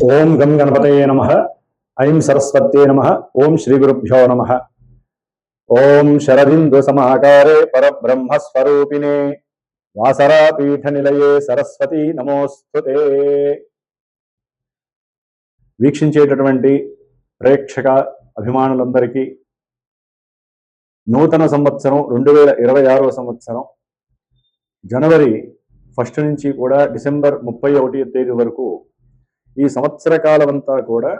ఓం గం గణపతయే నమః. ఐం సరస్వత్యే నమః. ఓం శ్రీ గురుభ్యో నమః. ఓం శరదిందు సమాకారే పరబ్రహ్మస్వరూపిణే వాసరాపీఠ నిలయే సరస్వతి నమోస్తుతే. వీక్షించేటటువంటి ప్రేక్షక అభిమానులందరికీ నూతన సంవత్సరం 2026 సంవత్సరం జనవరి 1 నుంచి కూడా డిసెంబర్ 31వ తేదీ వరకు ఈ సంవత్సర కాలం అంతా కూడా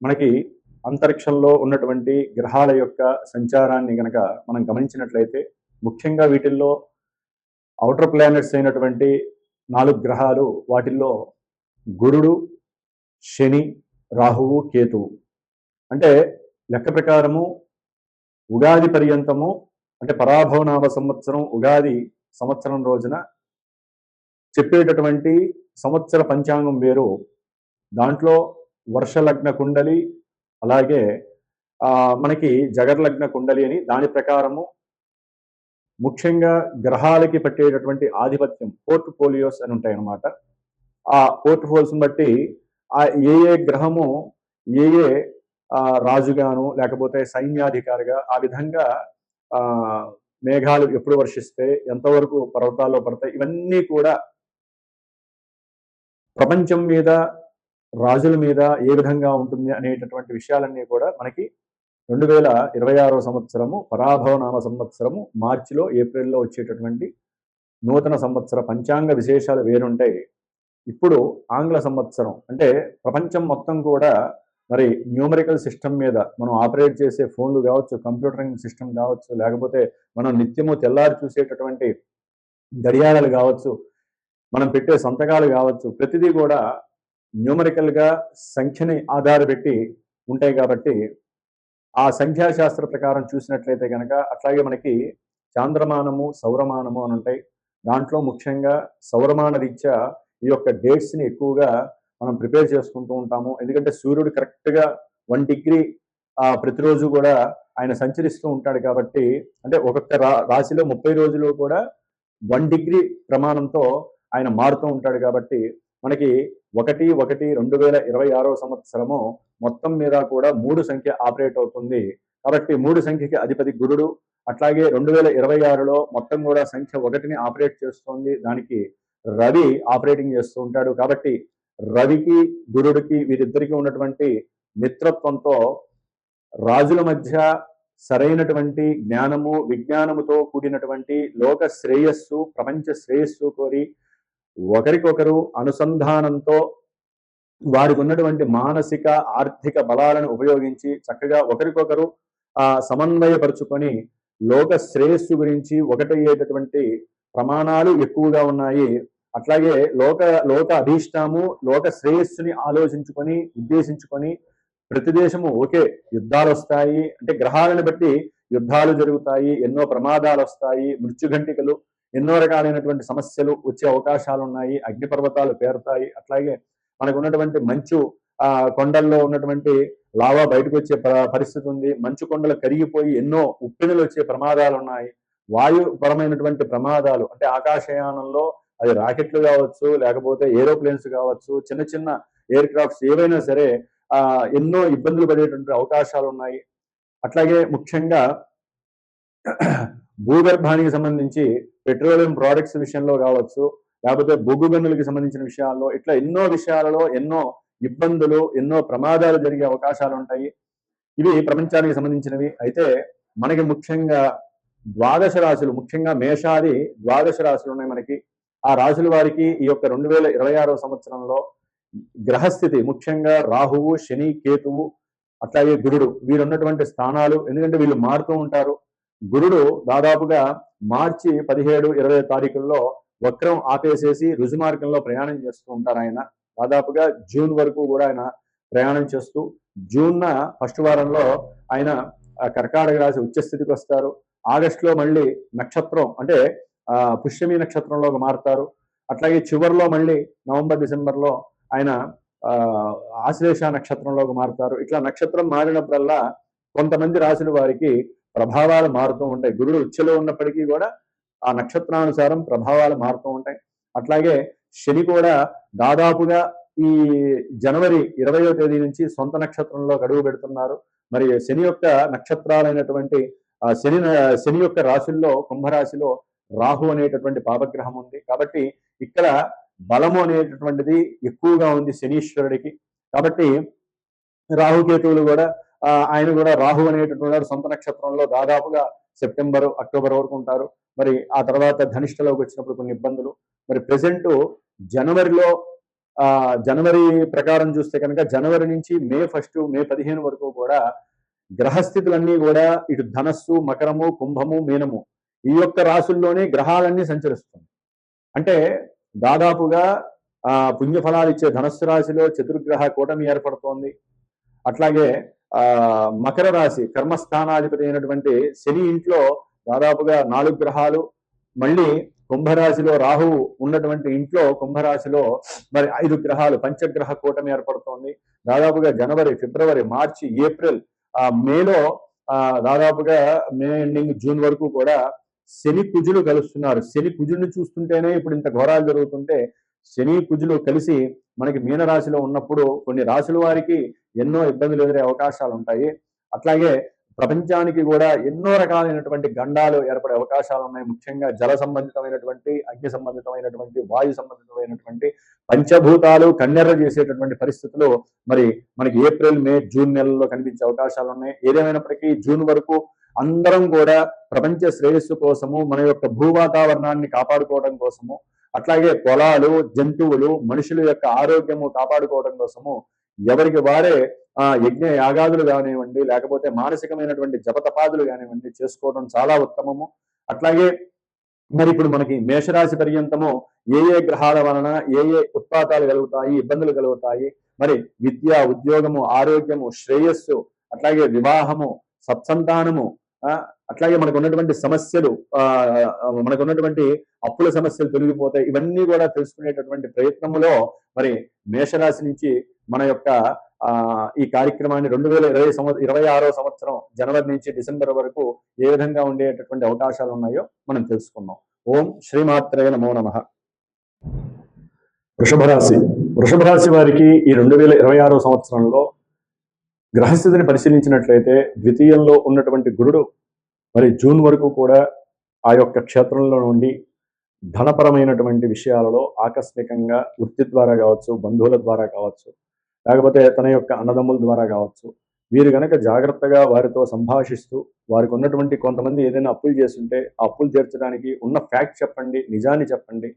మనకి అంతరిక్షంలో ఉన్నటువంటి గ్రహాల యొక్క సంచారాన్ని గనక మనం గమనించినట్లయితే ముఖ్యంగా వీటిల్లో ఔటర్ ప్లానెట్స్ అయినటువంటి 4 గ్రహాలు, వాటిల్లో గురుడు, శని, రాహువు, కేతువు. అంటే లెక్క ప్రకారము ఉగాది పర్యంతము, అంటే పరాభవనామ సంవత్సరం ఉగాది సంవత్సరం రోజున చెప్పేటటువంటి సంవత్సర పంచాంగం వేరు. దాంట్లో వర్షలగ్న కుండలి, అలాగే మనకి జగర్లగ్న కుండలి అని దాని ప్రకారము ముఖ్యంగా గ్రహాలకి పట్టేటటువంటి ఆధిపత్యం పోర్ట్ఫోలియోస్ అని ఉంటాయి అన్నమాట. ఆ పోర్ట్ఫోలియోస్ని బట్టి ఏ ఏ గ్రహము ఏ ఏ రాజుగాను లేకపోతే సైన్యాధికారిగా ఆ విధంగా మేఘాలు ఎప్పుడు వర్షిస్తే ఎంతవరకు పర్వతాల్లో పడతాయి, ఇవన్నీ కూడా ప్రపంచం మీద రాజుల మీద ఏ విధంగా ఉంటుంది అనేటటువంటి విషయాలన్నీ కూడా మనకి 2026 సంవత్సరము పరాభవనామ సంవత్సరము మార్చిలో ఏప్రిల్లో వచ్చేటటువంటి నూతన సంవత్సర పంచాంగ విశేషాలు వేరుంటాయి. ఇప్పుడు ఆంగ్ల సంవత్సరం అంటే ప్రపంచం మొత్తం కూడా మరి న్యూమరికల్ సిస్టమ్ మీద మనం ఆపరేట్ చేసే ఫోన్లు కావచ్చు, కంప్యూటరింగ్ సిస్టమ్ కావచ్చు, లేకపోతే మనం నిత్యము తెల్లారి చూసేటటువంటి గడియారాలు కావచ్చు, మనం పెట్టే సంతకాలు కావచ్చు, ప్రతిదీ కూడా న్యూమరికల్గా సంఖ్యని ఆధారపెట్టి ఉంటాయి. కాబట్టి ఆ సంఖ్యాశాస్త్ర ప్రకారం చూసినట్లయితే కనుక అట్లాగే మనకి చాంద్రమానము, సౌరమానము అని ఉంటాయి. దాంట్లో ముఖ్యంగా సౌరమాన రీత్యా ఈ యొక్క డేట్స్ని ఎక్కువగా మనం ప్రిపేర్ చేసుకుంటూ ఉంటాము. ఎందుకంటే సూర్యుడు కరెక్ట్గా 1 డిగ్రీ ప్రతిరోజు కూడా ఆయన సంచరిస్తూ ఉంటాడు. కాబట్టి అంటే ఒక్కొక్క రాశిలో 30 రోజులు కూడా 1 డిగ్రీ ప్రమాణంతో ఆయన మారుతూ ఉంటాడు. కాబట్టి మనకి 1/1/2026 సంవత్సరము మొత్తం మీద కూడా 3 సంఖ్య ఆపరేట్ అవుతుంది. కాబట్టి 3 సంఖ్యకి అధిపతి గురుడు. అట్లాగే 2026లో మొత్తం కూడా సంఖ్య 1ని ఆపరేట్ చేస్తుంది. దానికి రవి ఆపరేటింగ్ చేస్తూ ఉంటాడు. కాబట్టి రవికి గురుడికి వీరిద్దరికీ ఉన్నటువంటి మిత్రత్వంతో రాజుల మధ్య సరైనటువంటి జ్ఞానము, విజ్ఞానముతో కూడినటువంటి లోక శ్రేయస్సు, ప్రపంచ శ్రేయస్సు కోరి ఒకరికొకరు అనుసంధానంతో వారికి ఉన్నటువంటి మానసిక ఆర్థిక బలాలను ఉపయోగించి చక్కగా ఒకరికొకరు సమన్వయపరుచుకొని లోక శ్రేయస్సు గురించి ఒకటయ్యేటటువంటి ప్రమాణాలు ఎక్కువగా ఉన్నాయి. అట్లాగే లోక అభీష్టము, లోక శ్రేయస్సుని ఆలోచించుకొని ఉద్దేశించుకొని ప్రతి దేశము ఓకే యుద్ధాలు వస్తాయి అంటే గ్రహాలను బట్టి యుద్ధాలు జరుగుతాయి, ఎన్నో ప్రమాదాలు వస్తాయి, మృత్యుఘంటికలు, ఎన్నో రకాలైనటువంటి సమస్యలు వచ్చే అవకాశాలు ఉన్నాయి, అగ్నిపర్వతాలు పేరుతాయి. అట్లాగే మనకు ఉన్నటువంటి మంచు కొండల్లో ఉన్నటువంటి లావా బయటకు వచ్చే పరిస్థితి ఉంది. మంచు కొండలు కరిగిపోయి ఎన్నో ఉప్పెనులు వచ్చే ప్రమాదాలు ఉన్నాయి. వాయుపరమైనటువంటి ప్రమాదాలు అంటే ఆకాశయానంలో అది రాకెట్లు కావచ్చు, లేకపోతే ఏరోప్లేన్స్ కావచ్చు, చిన్న చిన్న ఎయిర్ క్రాఫ్ట్స్ ఏవైనా సరే ఎన్నో ఇబ్బందులు పడేటువంటి అవకాశాలు ఉన్నాయి. అట్లాగే ముఖ్యంగా భూగర్భానికి సంబంధించి పెట్రోలియం ప్రోడక్ట్స్ విషయంలో కావచ్చు, లేకపోతే బొగ్గు గనులకి సంబంధించిన విషయాల్లో ఇట్లా ఎన్నో విషయాలలో ఎన్నో ఇబ్బందులు, ఎన్నో ప్రమాదాలు జరిగే అవకాశాలు ఉంటాయి. ఇవి ప్రపంచానికి సంబంధించినవి. అయితే మనకి ముఖ్యంగా 12 రాశులు, ముఖ్యంగా మేషాది 12 రాశులు ఉన్నాయి మనకి. ఆ రాశుల వారికి ఈ యొక్క 2026 సంవత్సరంలో గ్రహస్థితి ముఖ్యంగా రాహువు, శని, కేతువు, అట్లాగే గురుడు వీరున్నటువంటి స్థానాలు. ఎందుకంటే వీళ్ళు మారుతూ ఉంటారు. గురుడు దాదాపుగా మార్చి 17-20 తారీఖుల్లో వక్రం ఆపేసేసి రుజుమార్గంలో ప్రయాణం చేస్తూ ఉంటారు. ఆయన దాదాపుగా జూన్ వరకు కూడా ఆయన ప్రయాణం చేస్తూ జూన్న ఫస్ట్ వారంలో ఆయన కర్కాటక రాశి ఉచ్చస్థితికి వస్తారు. ఆగస్టులో మళ్ళీ నక్షత్రం అంటే పుష్యమి నక్షత్రంలోకి మారుతారు. అట్లాగే చివరిలో మళ్ళీ నవంబర్, డిసెంబర్లో ఆయన ఆశ్లేష నక్షత్రంలోకి మారుతారు. ఇట్లా నక్షత్రం మారినప్పుడల్లా కొంతమంది రాశుల వారికి ప్రభావాలు మారుతూ ఉంటాయి. గురుడు ఉచ్చలో ఉన్నప్పటికీ కూడా ఆ నక్షత్రానుసారం ప్రభావాలు మారుతూ ఉంటాయి. అట్లాగే శని కూడా దాదాపుగా ఈ జనవరి 20వ తేదీ నుంచి సొంత నక్షత్రంలో అడుగు పెడుతున్నారు. మరి శని యొక్క నక్షత్రాలైనటువంటి శని యొక్క రాశుల్లో కుంభరాశిలో రాహు అనేటటువంటి పాపగ్రహం ఉంది. కాబట్టి ఇక్కడ బలము అనేటటువంటిది ఎక్కువగా ఉంది శనీశ్వరుడికి. కాబట్టి రాహుకేతువులు కూడా ఆయన కూడా రాహు అనేటటువంటి సొంత నక్షత్రంలో దాదాపుగా సెప్టెంబర్, అక్టోబర్ వరకు ఉంటారు. మరి ఆ తర్వాత ధనిష్టలోకి వచ్చినప్పుడు కొన్ని ఇబ్బందులు. మరి ప్రెసెంట్ జనవరిలో జనవరి ప్రకారం చూస్తే కనుక జనవరి నుంచి మే 1, మే 15 వరకు కూడా గ్రహస్థితులన్నీ కూడా ఇటు ధనస్సు, మకరము, కుంభము, మీనము ఈ యొక్క రాశుల్లోనే గ్రహాలన్నీ సంచరిస్తుంది. అంటే దాదాపుగా పుణ్యఫలాలు ఇచ్చే ధనస్సు రాశిలో చతుర్గ్రహ కూటమి ఏర్పడుతోంది. అట్లాగే మకర రాశి కర్మస్థానాధిపతి అయినటువంటి శని ఇంట్లో దాదాపుగా 4 గ్రహాలు, మళ్ళీ కుంభరాశిలో రాహువు ఉన్నటువంటి ఇంట్లో కుంభరాశిలో మరి 5 గ్రహాలు పంచగ్రహ కూటమి ఏర్పడుతోంది. దాదాపుగా జనవరి, ఫిబ్రవరి, మార్చి, ఏప్రిల్, మేలో దాదాపుగా మే ఎండింగ్, జూన్ వరకు కూడా శని కుజులు కలుస్తున్నారు. శని కుజుడిని చూస్తుంటేనే ఇప్పుడు ఇంత ఘోరాలు జరుగుతుంటే శని కుజులు కలిసి మనకి మీనరాశిలో ఉన్నప్పుడు కొన్ని రాశుల వారికి ఎన్నో ఇబ్బందులు ఎదురే అవకాశాలు ఉంటాయి. అట్లాగే ప్రపంచానికి కూడా ఎన్నో రకాలైనటువంటి గండాలు ఏర్పడే అవకాశాలు ఉన్నాయి. ముఖ్యంగా జల సంబంధితమైనటువంటి, అగ్ని సంబంధితమైనటువంటి, వాయు సంబంధితమైనటువంటి పంచభూతాలు కన్నెర్ర చేసేటటువంటి పరిస్థితులు మరి మనకి ఏప్రిల్, మే, జూన్ నెలల్లో కనిపించే అవకాశాలు ఉన్నాయి. ఏదేమైనప్పటికీ జూన్ వరకు అందరం కూడా ప్రపంచ శ్రేయస్సు కోసము, మన యొక్క భూవాతావరణాన్ని కాపాడుకోవడం కోసము, అట్లాగే పొలాలు, జంతువులు, మనుషుల యొక్క ఆరోగ్యము కాపాడుకోవడం కోసము ఎవరికి వారే యజ్ఞ యాగాదులు కానివ్వండి, లేకపోతే మానసికమైనటువంటి జపతపాదులు కానివ్వండి చేసుకోవడం చాలా ఉత్తమము. అట్లాగే మరి ఇప్పుడు మనకి మేషరాశి పర్యంతము ఏ గ్రహాల వలన ఏ ఉత్పాతాలు కలుగుతాయి, ఇబ్బందులు కలుగుతాయి, మరి విద్య, ఉద్యోగము, ఆరోగ్యము, శ్రేయస్సు, అట్లాగే వివాహము, సత్సంతానము, అట్లాగే మనకు ఉన్నటువంటి సమస్యలు, మనకు ఉన్నటువంటి అప్పుల సమస్యలు తొలగిపోతాయి. ఇవన్నీ కూడా తెలుసుకునేటటువంటి ప్రయత్నములో మరి మేషరాశి నుంచి మన యొక్క ఈ కార్యక్రమాన్ని 2026వ సంవత్సరం జనవరి నుంచి డిసెంబర్ వరకు ఏ విధంగా ఉండేటటువంటి అవకాశాలు ఉన్నాయో మనం తెలుసుకున్నాం. ఓం శ్రీమాత్రే నమో నమః. వృషభ రాశి వారికి ఈ 2026వ సంవత్సరంలో గ్రహస్థితిని పరిశీలించినట్లయితే ద్వితీయంలో ఉన్నటువంటి గురుడు మరి జూన్ వరకు కూడా ఆ యొక్క క్షేత్రంలో నుండి ధనపరమైనటువంటి విషయాలలో ఆకస్మికంగా వృత్తి ద్వారా కావచ్చు, బంధువుల ద్వారా కావచ్చు, లేకపోతే తన యొక్క అన్నదమ్ముల ద్వారా కావచ్చు, వీరు గనక జాగ్రత్తగా వారితో సంభాషిస్తూ వారికి ఉన్నటువంటి కొంతమంది ఏదైనా అప్పులు చేస్తుంటే ఆ అప్పులు తీర్చడానికి ఉన్న ఫ్యాక్ట్ చెప్పండి, నిజాన్ని చెప్పండి.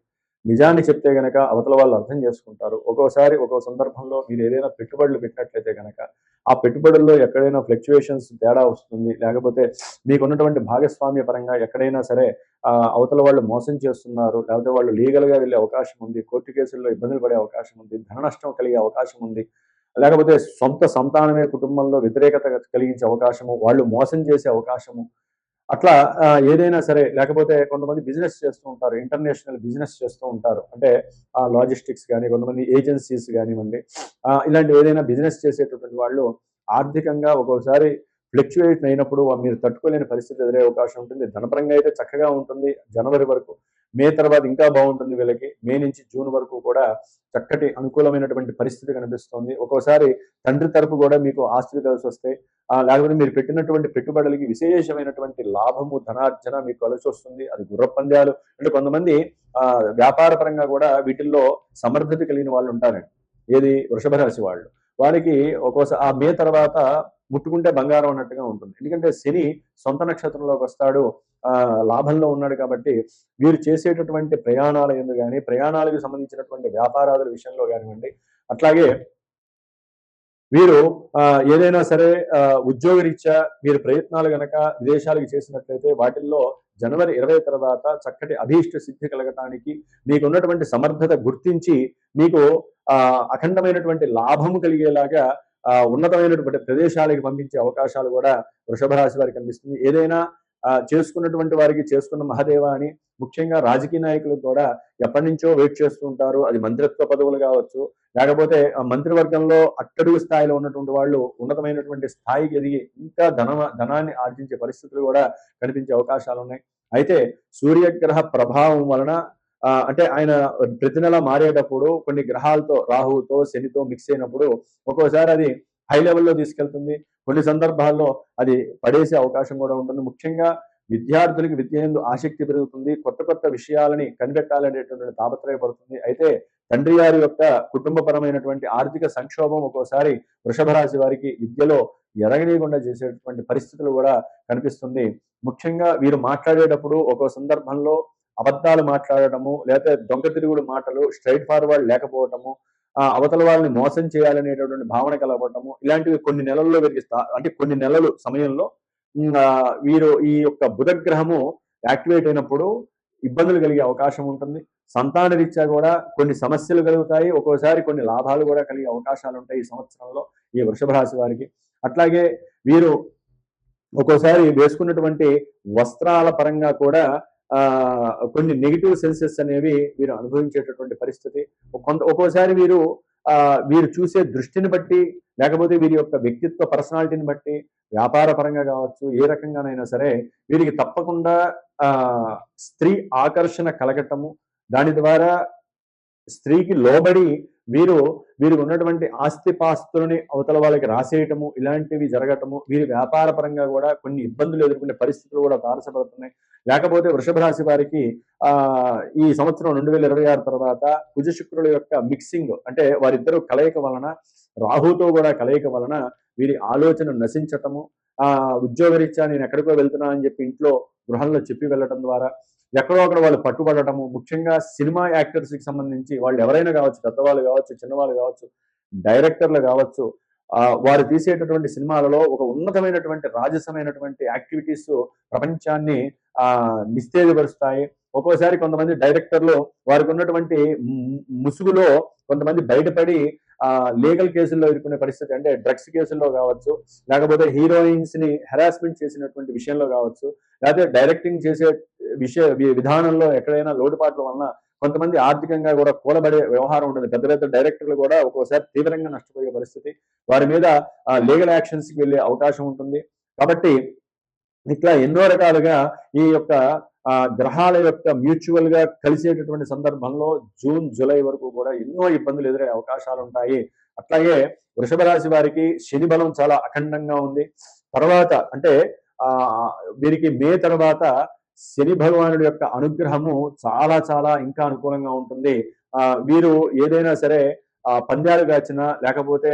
నిజాన్ని చెప్తే గనక అవతల వాళ్ళు అర్థం చేసుకుంటారు. ఒక్కోసారి ఒక్కో సందర్భంలో మీరు ఏదైనా పెట్టుబడులు పెట్టినట్లయితే గనక ఆ పెట్టుబడుల్లో ఎక్కడైనా ఫ్లక్చువేషన్స్ తేడా వస్తుంది, లేకపోతే మీకున్నటువంటి భాగస్వామ్య పరంగా ఎక్కడైనా సరే అవతల వాళ్ళు మోసం చేస్తున్నారు, లేకపోతే వాళ్ళు లీగల్గా వెళ్ళే అవకాశం ఉంది, కోర్టు కేసుల్లో ఇబ్బందులు పడే అవకాశం ఉంది, ధన నష్టం కలిగే అవకాశం ఉంది, లేకపోతే సొంత సంతానమే కుటుంబంలో వ్యతిరేకత కలిగించే అవకాశము, వాళ్ళు మోసం చేసే అవకాశము, అట్లా ఏదైనా సరే, లేకపోతే కొంతమంది బిజినెస్ చేస్తూ ఉంటారు, ఇంటర్నేషనల్ బిజినెస్ చేస్తూ ఉంటారు, అంటే లాజిస్టిక్స్ కానీ, కొంతమంది ఏజెన్సీస్ కానివ్వండి, ఇలాంటి ఏదైనా బిజినెస్ చేసేటటువంటి వాళ్ళు ఆర్థికంగా ఒక్కోసారి ఫ్లక్చువేట్ అయినప్పుడు మీరు తట్టుకోలేని పరిస్థితి ఎదురే అవకాశం ఉంటుంది. ధనపరంగా అయితే చక్కగా ఉంటుంది జనవరి వరకు. మే తర్వాత ఇంకా బాగుంటుంది వీళ్ళకి. మే నుంచి జూన్ వరకు కూడా చక్కటి అనుకూలమైనటువంటి పరిస్థితి కనిపిస్తుంది. ఒక్కోసారి తండ్రి తరపు కూడా మీకు ఆస్తులు కలిసి వస్తాయి, లేకపోతే మీరు పెట్టినటువంటి పెట్టుబడులకి విశేషమైనటువంటి లాభము, ధనార్జన మీకు కలిసి వస్తుంది. అది గుర్ర పందాలు, అంటే కొంతమంది వ్యాపార పరంగా కూడా వీటిల్లో సమర్థత కలిగిన వాళ్ళు ఉంటారండి. ఏది వృషభ రాశి వాళ్ళు, వారికి ఒక్కోసారి ఆ మే తర్వాత ముట్టుకుంటే బంగారం అన్నట్టుగా ఉంటుంది. ఎందుకంటే శని సొంత నక్షత్రంలోకి వస్తాడు, లాభంలో ఉన్నాడు. కాబట్టి వీరు చేసేటటువంటి ప్రయాణాల యందు కానీ, ప్రయాణాలకు సంబంధించినటువంటి వ్యాపారాల విషయంలో కానివ్వండి, అట్లాగే వీరు ఏదైనా సరే ఉద్యోగరీత్యా వీరు ప్రయత్నాలు గనక విదేశాలకు చేసినట్లయితే వాటిల్లో జనవరి 20 తర్వాత చక్కటి అభీష్ట సిద్ధి కలగటానికి, మీకున్నటువంటి సమర్థత గుర్తించి మీకు అఖండమైనటువంటి లాభము కలిగేలాగా ఉన్నతమైనటువంటి ప్రదేశాలకు పంపించే అవకాశాలు కూడా వృషభ రాశి వారికి కనిపిస్తుంది. ఏదైనా చేసుకున్నటువంటి వారికి చేసుకున్న మహాదేవ అని, ముఖ్యంగా రాజకీయ నాయకులకు కూడా ఎప్పటి నుంచో వెయిట్ చేస్తూ ఉంటారు. అది మంత్రిత్వ పదవులు కావచ్చు, లేకపోతే మంత్రివర్గంలో అట్టడుగు స్థాయిలో ఉన్నటువంటి వాళ్ళు ఉన్నతమైనటువంటి స్థాయికి ఎదిగి ఇంకా ధనాన్ని ఆర్జించే పరిస్థితులు కూడా కనిపించే అవకాశాలు ఉన్నాయి. అయితే సూర్యగ్రహ ప్రభావం వలన అంటే ఆయన ప్రతి నెల మారేటప్పుడు కొన్ని గ్రహాలతో రాహువుతో శనితో మిక్స్ అయినప్పుడు ఒక్కోసారి అది హై లెవెల్లో తీసుకెళ్తుంది. కొన్ని సందర్భాల్లో అది పడేసే అవకాశం కూడా ఉంటుంది. ముఖ్యంగా విద్యార్థులకి విద్య యందు ఆసక్తి పెరుగుతుంది. కొత్త కొత్త విషయాలని కనిపెట్టాలనేటువంటి తాపత్రయపడుతుంది. అయితే తండ్రి గారి యొక్క కుటుంబపరమైనటువంటి ఆర్థిక సంక్షోభం ఒక్కోసారి వృషభ రాశి వారికి విద్యలో ఎరగనీయకుండా చేసేటువంటి పరిస్థితులు కూడా కనిపిస్తుంది. ముఖ్యంగా వీరు మాట్లాడేటప్పుడు ఒక్కో సందర్భంలో అబద్ధాలు మాట్లాడటము, లేకపోతే దొంగ తిరుగుడు మాటలు, స్ట్రెయిట్ ఫార్వర్డ్ లేకపోవటము, అవతల వాళ్ళని మోసం చేయాలనేటటువంటి భావన కలగటము, ఇలాంటివి కొన్ని నెలల్లో వీరికి అంటే కొన్ని నెలలు సమయంలో వీరు ఈ యొక్క బుధగ్రహము యాక్టివేట్ అయినప్పుడు ఇబ్బందులు కలిగే అవకాశం ఉంటుంది. సంతాన రీత్యా కూడా కొన్ని సమస్యలు కలుగుతాయి. ఒక్కోసారి కొన్ని లాభాలు కూడా కలిగే అవకాశాలు ఉంటాయి ఈ సంవత్సరంలో ఈ వృషభ రాశి వారికి. అట్లాగే వీరు ఒక్కోసారి వేసుకున్నటువంటి వస్త్రాల పరంగా కూడా కొన్ని నెగిటివ్ సెన్సెస్ అనేవి వీరు అనుభవించేటటువంటి పరిస్థితి. ఒక్కోసారి వీరు చూసే దృష్టిని బట్టి, లేకపోతే వీరి యొక్క వ్యక్తిత్వ పర్సనాలిటీని బట్టి, వ్యాపార పరంగా కావచ్చు, ఏ రకంగానైనా సరే వీరికి తప్పకుండా స్త్రీ ఆకర్షణ కలగటము, దాని ద్వారా స్త్రీకి లోబడి వీరికి ఉన్నటువంటి ఆస్తిపాస్తులని అవతల వాళ్ళకి రాసేయటము, ఇలాంటివి జరగటము, వీరి వ్యాపార పరంగా కూడా కొన్ని ఇబ్బందులు ఎదుర్కొనే పరిస్థితులు కూడా తారసపడుతున్నాయి. లేకపోతే వృషభ రాశి వారికి ఈ సంవత్సరం 2026 తర్వాత కుజ శుక్రుల యొక్క మిక్సింగ్, అంటే వారిద్దరూ కలయిక వలన, రాహుతో కూడా కలయిక వలన వీరి ఆలోచన నశించటము, ఉద్యోగరీత్యా నేను ఎక్కడికో వెళ్తున్నా అని చెప్పి ఇంట్లో గృహంలో చెప్పి వెళ్ళటం ద్వారా ఎక్కడో అక్కడ వాళ్ళు పట్టుబడటము, ముఖ్యంగా సినిమా యాక్టర్స్కి సంబంధించి వాళ్ళు ఎవరైనా కావచ్చు, పెద్దవాళ్ళు కావచ్చు, చిన్నవాళ్ళు కావచ్చు, డైరెక్టర్లు కావచ్చు, వారు తీసేటటువంటి సినిమాలలో ఒక ఉన్నతమైనటువంటి రాజసమైనటువంటి యాక్టివిటీస్ ప్రపంచాన్ని నిస్తేజపరుస్తాయి. ఒక్కోసారి కొంతమంది డైరెక్టర్లు వారికి ఉన్నటువంటి ముసుగులో కొంతమంది బయటపడి లీగల్ కేసుల్లో ఇరుక్కునే పరిస్థితి, అంటే డ్రగ్స్ కేసుల్లో కావచ్చు, లేకపోతే హీరోయిన్స్ ని హెరాస్మెంట్ చేసినటువంటి విషయంలో కావచ్చు, లేకపోతే డైరెక్టింగ్ చేసే విధానంలో ఎక్కడైనా లోటుపాట్ల వలన కొంతమంది ఆర్థికంగా కూడా కూలబడే వ్యవహారం ఉంటుంది. పెద్ద పెద్ద డైరెక్టర్లు కూడా ఒక్కోసారి తీవ్రంగా నష్టపోయే పరిస్థితి, వారి మీద లీగల్ యాక్షన్స్ కి వెళ్ళే అవకాశం ఉంటుంది. కాబట్టి ఇట్లా ఎన్నో రకాలుగా ఈ యొక్క గ్రహాల యొక్క మ్యూచువల్ గా కలిసేటటువంటి సందర్భంలో జూన్ జూలై వరకు కూడా ఎన్నో ఇబ్బందులు ఎదురయ్యే అవకాశాలు ఉంటాయి. అట్లాగే వృషభ రాశి వారికి శని బలం చాలా అఖండంగా ఉంది. తర్వాత అంటే వీరికి మే తర్వాత శని భగవానుడి యొక్క అనుగ్రహము చాలా చాలా ఇంకా అనుకూలంగా ఉంటుంది. వీరు ఏదైనా సరే పందాలు కాచినా, లేకపోతే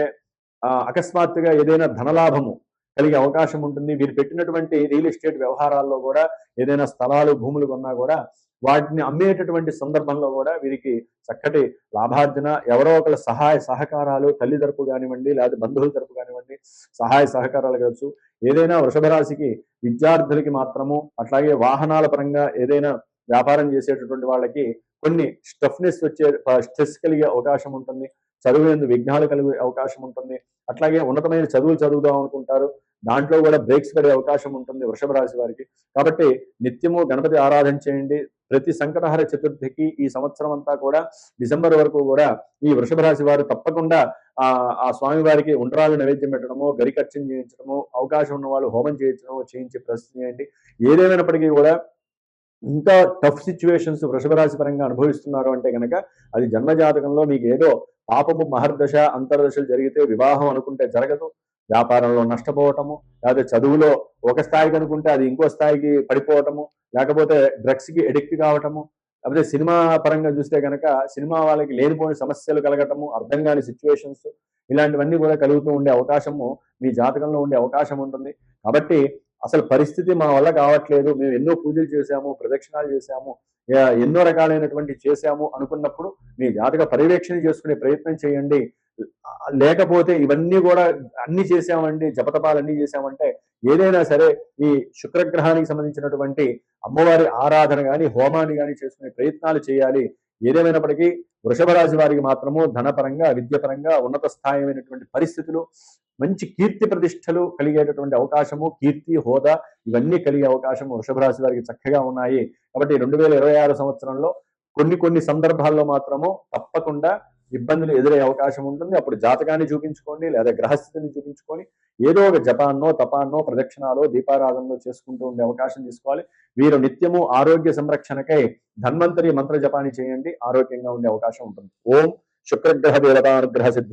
అకస్మాత్తుగా ఏదైనా ధనలాభము కలిగే అవకాశం ఉంటుంది. వీరు పెట్టినటువంటి రియల్ ఎస్టేట్ వ్యవహారాల్లో కూడా ఏదైనా స్థలాలు, భూములు కొన్నా కూడా వాటిని అమ్మేటటువంటి సందర్భంలో కూడా వీరికి చక్కటి లాభార్జన, ఎవరో ఒకళ్ళ సహాయ సహకారాలు, తల్లి తరపు కానివ్వండి, లేదా బంధువుల తరపు కానివ్వండి, సహాయ సహకారాలు కావచ్చు. ఏదైనా వృషభ రాశికి విద్యార్థులకి మాత్రము, అట్లాగే వాహనాల పరంగా ఏదైనా వ్యాపారం చేసేటటువంటి వాళ్ళకి కొన్ని స్టఫ్నెస్ వచ్చే, స్ట్రెస్ కలిగే అవకాశం ఉంటుంది. చదువు విఘ్నాలు కలిగే అవకాశం ఉంటుంది. అట్లాగే ఉన్నతమైన చదువులు చదువుదాం అనుకుంటారు, దాంట్లో కూడా బ్రేక్స్ పడే అవకాశం ఉంటుంది వృషభ రాశి వారికి. కాబట్టి నిత్యము గణపతి ఆరాధన చేయండి. ప్రతి సంకటహర చతుర్థికి ఈ సంవత్సరం అంతా కూడా డిసెంబర్ వరకు కూడా ఈ వృషభ రాశి వారు తప్పకుండా ఆ స్వామి వారికి ఉండ్రాలు నైవేద్యం పెట్టడము, గరికర్చన చేయించడము, అవకాశం ఉన్న వాళ్ళు హోమం చేయించడము చేయించి ప్రశ్న చేయండి. ఏదేమైనప్పటికీ కూడా ఇంకా టఫ్ సిచ్యువేషన్స్ వృషభ రాశి పరంగా అనుభవిస్తున్నారు అంటే కనుక అది జన్మజాతకంలో మీకు ఏదో పాపపు మహర్దశ అంతర్దశలు జరిగితే వివాహం అనుకుంటే జరగదు, వ్యాపారంలో నష్టపోవటము, లేకపోతే చదువులో ఒక స్థాయికి అనుకుంటే అది ఇంకో స్థాయికి పడిపోవటము, లేకపోతే డ్రగ్స్ కి ఎడిక్ట్ కావటము, లేకపోతే సినిమా పరంగా చూస్తే కనుక సినిమా వాళ్ళకి లేనిపోని సమస్యలు కలగటము, అర్థం కాని సిచ్యువేషన్స్, ఇలాంటివన్నీ కూడా కలుగుతూ ఉండే అవకాశము మీ జాతకంలో ఉండే అవకాశం ఉంటుంది. కాబట్టి అసలు పరిస్థితి మా వల్ల కావట్లేదు, మేము ఎన్నో పూజలు చేశాము, ప్రదక్షిణాలు చేశాము, ఎన్నో రకాలైనటువంటి చేశాము అనుకున్నప్పుడు మీ జాతక పర్యవేక్షణ చేసుకునే ప్రయత్నం చేయండి. లేకపోతే ఇవన్నీ కూడా అన్ని చేశామండి, జపతపాలు అన్ని చేశామంటే ఏదైనా సరే ఈ శుక్రగ్రహానికి సంబంధించినటువంటి అమ్మవారి ఆరాధన కానీ, హోమాన్ని కానీ చేసుకునే ప్రయత్నాలు చేయాలి. ఏదేమైనప్పటికీ వృషభ రాశి వారికి మాత్రము ధనపరంగా, విద్యపరంగా ఉన్నత స్థాయిమైనటువంటి పరిస్థితులు, మంచి కీర్తి ప్రతిష్టలు కలిగేటటువంటి అవకాశము, కీర్తి హోదా ఇవన్నీ కలిగే అవకాశము వృషభ రాశి వారికి చక్కగా ఉన్నాయి. కాబట్టి 2026 సంవత్సరంలో కొన్ని సందర్భాల్లో మాత్రము తప్పకుండా ఇబ్బందులు ఎదురయ్యే అవకాశం ఉంటుంది. అప్పుడు జాతకాన్ని చూపించుకోండి, లేదా గ్రహస్థితిని చూపించుకొని ఏదో ఒక జపాన్నో, తపాన్నో, ప్రదక్షిణాలో, దీపారాధనలో చేసుకుంటూ ఉండే అవకాశం తీసుకోవాలి. వీరు నిత్యము ఆరోగ్య సంరక్షణకై ధన్వంతరి మంత్ర జపాన్ని చేయండి, ఆరోగ్యంగా ఉండే అవకాశం ఉంటుంది. ఓం శుక్రగ్రహ దేవతానుగ్రహ సిద్ధి